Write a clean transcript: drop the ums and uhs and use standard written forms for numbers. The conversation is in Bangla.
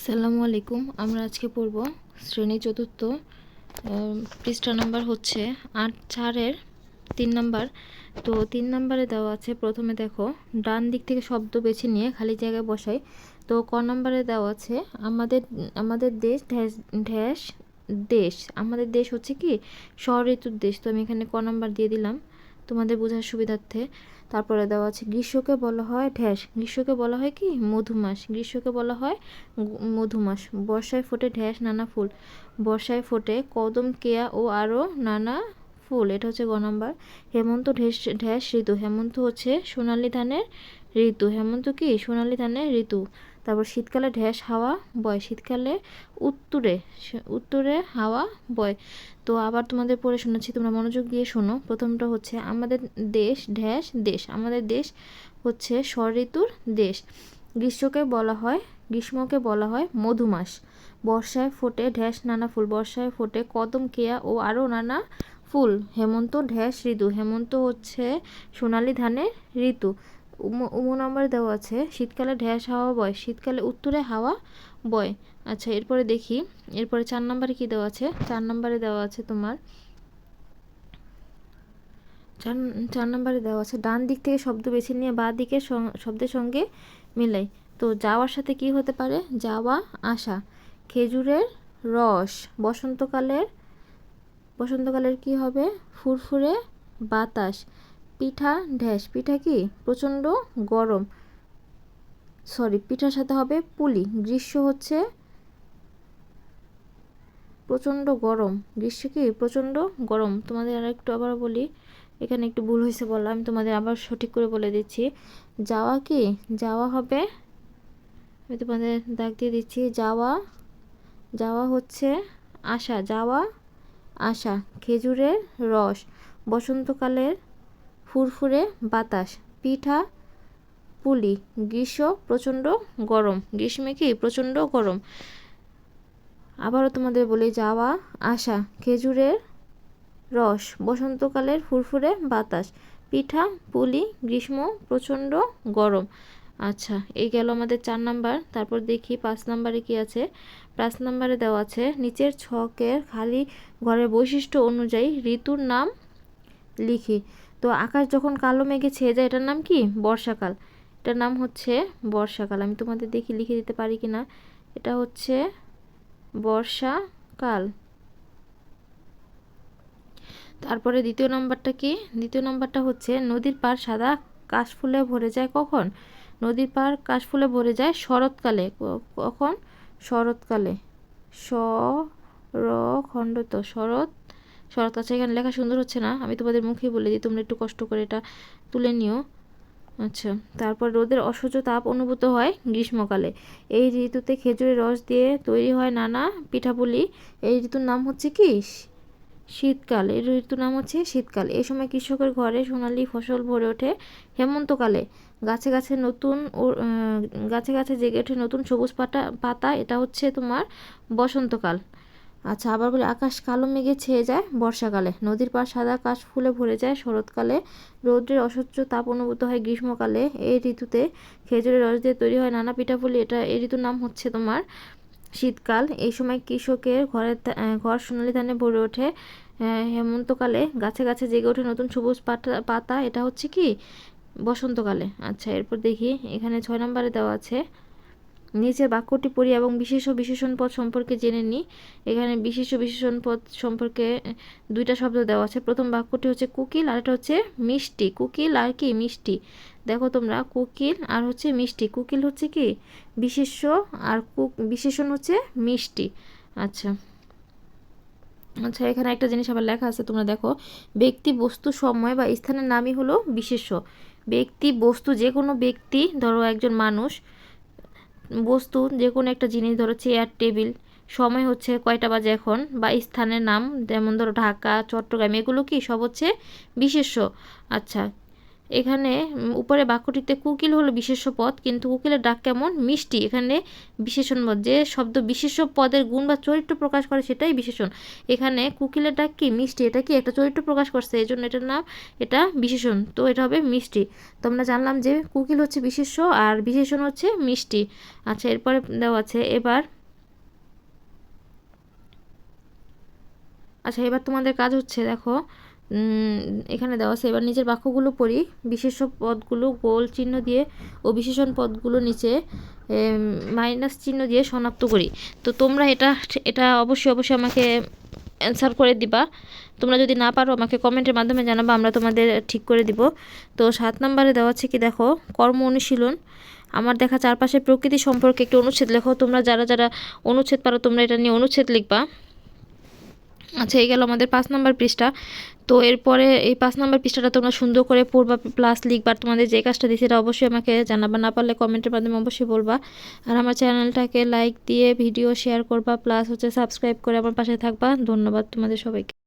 আসসালামু আলাইকুম। আমরা আজকে পড়ব শ্রেণী চতুর্থ, পৃষ্ঠা নাম্বার হচ্ছে 8-4-এর 3 নাম্বার। তো 3 নাম্বারে দেওয়া আছে, প্রথমে দেখো ডান দিক থেকে শব্দ বেছে নিয়ে খালি জায়গায় বসাই। তো ক নাম্বারে দেওয়া আছে আমাদের আমাদের দেশ ড্যাশ ড্যাশ দেশ। আমাদের দেশ হচ্ছে কি ষড়ঋতুর দেশ। তো আমি এখানে ক নাম্বার দিয়ে দিলাম তোমাদের বোঝার সুবিধার্থে। তারপরে দেওয়া আছে গ্রীষ্মকে বলা হয় ড্যাশ। গ্রীষ্মকে বলা হয় কি মধুমাস। গ্রীষ্মকে বলা হয় মধুমাস। বর্ষায় ফোটে ড্যাশ নানা ফুল। বর্ষায় ফোটে কদম, কেয়া ও আরও নানা ফুল। এটা হচ্ছে গ নাম্বার। হেমন্ত ড্যাশ ড্যাশ ঋতু। হেমন্ত হচ্ছে সোনালী ধানের ঋতু। হেমন্ত কি সোনালী ধানের ঋতু। তারপর শীতকালে ড্যাশ হাওয়া বয়। শীতকালে উত্তরে উত্তরে হাওয়া বয়। তো আবার তোমাদের পড়ে শোনাচ্ছি, তোমরা মনোযোগ দিয়ে শোনো। প্রথমটা হচ্ছে আমাদের দেশ ড্যাশ দেশ। আমাদের দেশ হচ্ছে ষড়ঋতুর দেশ। গ্রীষ্মকে বলা হয় মধুমাস। বর্ষায় ফোটে ড্যাশ নানা ফুল। বর্ষায় ফোটে কদম, কেয়া ও আরও নানা ফুল। হেমন্ত ড্যাশ ঋতু। হেমন্ত হচ্ছে সোনালী ধানের ঋতু। উম নম্বরে দেওয়া আছে শীতকালে ড্যাশ হাওয়া বয়। শীতকালে উত্তরে হাওয়া বয়। আচ্ছা, এরপরে দেখি, এরপরে 4 নম্বরে কি দেওয়া আছে। 4 নম্বরে দেওয়া আছে তোমার চার নম্বরে দেওয়া আছে ডান দিক থেকে শব্দ বেছে নিয়ে বাঁ দিকের শব্দের সঙ্গে মিলাই। তো যাওয়ার সাথে কি হতে পারে? যাওয়া, আসা। খেজুরের রস। বসন্তকালের কি হবে? ফুরফুরে বাতাস। পিঠা ড্যাশ। পিঠা কি প্রচণ্ড গরম। পিঠার সাথে হবে পুলি। গ্রীষ্ম হচ্ছে প্রচণ্ড গরম। গ্রীষ্ম কি প্রচণ্ড গরম। তোমাদের আর একটু আবার বলি, এখানে একটু ভুল হয়েছে বলা, আমি তোমাদের আবার সঠিক করে বলে দিচ্ছি। যাওয়া কি যাওয়া হবে, আমি তোমাদের দাগ দিয়ে দিচ্ছি। যাওয়া হচ্ছে আসা। যাওয়া আসা। খেজুরের রস। বসন্তকালের ফুরফুরে বাতাস। পিঠা পুলি। গ্রীষ্ম প্রচণ্ড গরম। গ্রীষ্মে কি প্রচণ্ড গরম। আবারও তোমাদের বলি, যাওয়া আসা। খেজুরের রস। বসন্তকালের ফুরফুরে বাতাস। পিঠা পুলি। গ্রীষ্ম প্রচণ্ড গরম। আচ্ছা, এই গেল আমাদের 4 নাম্বার। তারপর দেখি 5 নাম্বারে কি আছে। 5 নাম্বারে দেওয়া আছে নিচের ছকের খালি ঘরের বৈশিষ্ট্য অনুযায়ী ঋতুর নাম লিখি। তো আকাশ যখন কালো মেঘে ছেয়ে যায় এটার নাম কি? বর্ষাকাল। এটার নাম হচ্ছে বর্ষাকাল। আমি তোমাদের দেখি লিখে দিতে পারি কিনা। এটা হচ্ছে বর্ষাকাল। তারপরে দ্বিতীয় নাম্বারটা কি? দ্বিতীয় নাম্বারটা হচ্ছে নদীর পাড় সাদা কাশফুলে ভরে যায় কখন? নদীর পাড় কাশফুলে ভরে যায় শরৎকালে। কখন? শরৎকালে। খণ্ডত শরৎ। আচ্ছা, এখানে লেখা সুন্দর হচ্ছে না, আমি তোমাদের মুখেই বলে দিই, তোমরা একটু কষ্ট করে এটা তুলে নিও। আচ্ছা, তারপর রোদের অসহ্য তাপ অনুভূত হয় গ্রীষ্মকালে। এই ঋতুতে খেজুরের রস দিয়ে তৈরি হয় নানা পিঠাপুলি। এই ঋতুর নাম হচ্ছে কি? শীতকাল। এর ঋতুর নাম হচ্ছে শীতকাল। এই সময় কৃষকের ঘরে সোনালী ফসল ভরে ওঠে। হেমন্তকালে গাছে গাছে জেগে ওঠে নতুন সবুজ পাতা। এটা হচ্ছে তোমার বসন্তকাল। আচ্ছা, আবার বলি, আকাশ কালো মেঘে ছেয়ে যায় বর্ষাকালে। নদীর পাড় সাদা কাশ ফুলে ভরে যায় শরৎকালে। রৌদ্রের অসহ্য তাপ অনুভূত হয় গ্রীষ্মকালে। এই ঋতুতে খেজুরের রস দিয়ে তৈরি হয় নানা পিঠাপুলি। এই ঋতুর নাম হচ্ছে তোমার শীতকাল। এই সময় কৃষকের ঘর সোনালী ধানে ভরে ওঠে। হেমন্তকালে গাছে জেগে ওঠে নতুন সবুজ পাতা। এটা হচ্ছে কি? বসন্তকালে। আচ্ছা, এরপর দেখি, এখানে 6 নম্বরে দেওয়া আছে নিচের বাক্যটি পড়ি এবং বিশেষ ও বিশেষণ পদ সম্পর্কে জেনে নিই। এখানে বিশেষ ও বিশেষণ পদ সম্পর্কে 2টা শব্দ দেওয়া আছে। প্রথম বাক্যটি হচ্ছে কোকিল আর এটা হচ্ছে মিষ্টি। কোকিল আর কি? মিষ্টি। দেখো তোমরা, কোকিল আর হচ্ছে মিষ্টি। কোকিল হচ্ছে কি বিশেষ্য আর বিশেষণ হচ্ছে মিষ্টি। আচ্ছা, এখানে একটা জিনিস আবার লেখা আছে, তোমরা দেখো, ব্যক্তি বস্তু সময় বা স্থানের নামই হলো বিশেষ্য। ব্যক্তি বস্তু যে কোনো ব্যক্তি, ধরো একজন মানুষ, বস্তু যে কোনো একটা জিনিস, ধরো চেয়ার টেবিল, সময় হচ্ছে কয়টা বাজে এখন, বা স্থানের নাম যেমন ধরো ঢাকা চট্টগ্রাম, এগুলো কি সব হচ্ছে বিশেষ্য। আচ্ছা, এখানে উপরে বাক্যটিতে কোকিল হলো বিশেষ্য পদ, কিন্তু কোকিলের ডাক কেমন? মিষ্টি। এখানে বিশেষণ পদ, যে শব্দ বিশেষ্য পদের গুণ বা চরিত্র প্রকাশ করে সেটাই বিশেষণ। এখানে কোকিলের ডাক কি? মিষ্টি। এটা কি একটা চরিত্র প্রকাশ করছে, এই জন্য এটার নাম, এটা বিশেষণ, তো এটা হবে মিষ্টি। তো আমরা জানলাম যে কোকিল হচ্ছে বিশেষ্য আর বিশেষণ হচ্ছে মিষ্টি। আচ্ছা, এরপরে দেওয়া আছে এবার আচ্ছা, এবার তোমাদের কাজ হচ্ছে দেখো, এখানে দেওয়া আছে, এবার নিচের বাক্যগুলো পড়ি। বিশেষ্য পদগুলো গোল চিহ্ন দিয়ে ও বিশেষণ পদগুলো নিচে মাইনাস চিহ্ন দিয়ে শনাক্ত করি। তো তোমরা এটা এটা অবশ্যই আমাকে অ্যান্সার করে দিবা। তোমরা যদি না পারো আমাকে কমেন্টের মাধ্যমে জানাবা, আমরা তোমাদের ঠিক করে দিব। তো 7 নম্বরে দেওয়া আছে কি দেখো, কর্ম অনুশীলন। আমার দেখা চারপাশের প্রকৃতি সম্পর্কে একটি অনুচ্ছেদ লেখো। তোমরা যারা অনুচ্ছেদ পারো তোমরা এটা নিয়ে অনুচ্ছেদ লিখবা। আচ্ছা, এই গেল আমাদের 5 নম্বর পৃষ্ঠা। তো এরপরে এই 5 নম্বর পৃষ্ঠাটা তোমরা সুন্দর করে পড়বা, প্লাস লিখবা। তোমাদের যে কাজটা দিয়েছি এটা অবশ্যই আমাকে জানাবা, না পারলে কমেন্টের মাধ্যমে অবশ্যই বলবা। আর আমার চ্যানেলটাকে লাইক দিয়ে ভিডিও শেয়ার করবা, প্লাস হচ্ছে সাবস্ক্রাইব করে আমার পাশে থাকবা। ধন্যবাদ তোমাদের সবাইকে।